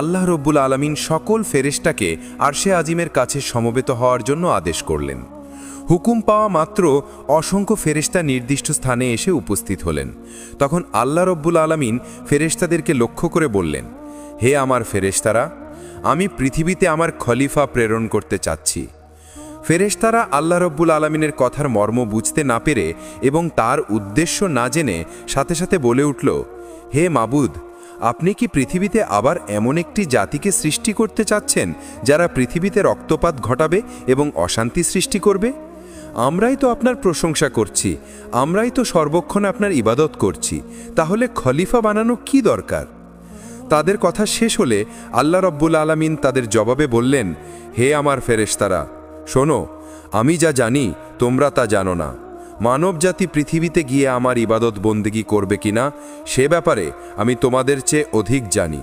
আল্লাহ রব্বুল আলামিন সকল ফেরেশতাকে আরশে আজিমের কাছে সমবেত হওয়ার জন্য আদেশ করলেন। হুকুম পাওয়া মাত্র অসংখ্য ফেরেশতা নির্দিষ্ট স্থানে এসে উপস্থিত হলেন। তখন আল্লাহ রব্বুল আলামিন ফেরেশতাদেরকে লক্ষ্য করে বললেন, হে আমার ফেরেশতারা, আমি পৃথিবীতে আমার খলিফা প্রেরণ করতে চাচ্ছি। ফেরেশতারা আল্লাহ রব্বুল আলামিনের কথার মর্ম বুঝতে না পেরে এবং তার উদ্দেশ্য না জেনে সাথে সাথে বলে উঠল, হে মাবুদ, আপনি কি পৃথিবীতে আবার এমন একটি জাতিকে সৃষ্টি করতে চাচ্ছেন যারা পৃথিবীতে রক্তপাত ঘটাবে এবং অশান্তি সৃষ্টি করবে? আমরাই তো আপনার প্রশংসা করছি, আমরাই তো সর্বক্ষণ আপনার ইবাদত করছি, তাহলে খলিফা বানানো কি দরকার? তাদের কথা শেষ হলে আল্লাহ রব্বুল আলামিন তাদের জবাবে বললেন, হে আমার ফেরেশতারা, শোনো, আমি যা জানি তোমরা তা জানো না। মানবজাতি পৃথিবীতে গিয়ে আমার ইবাদত বন্দেগী করবে কিনা সে ব্যাপারে আমি তোমাদের চেয়ে অধিক জানি।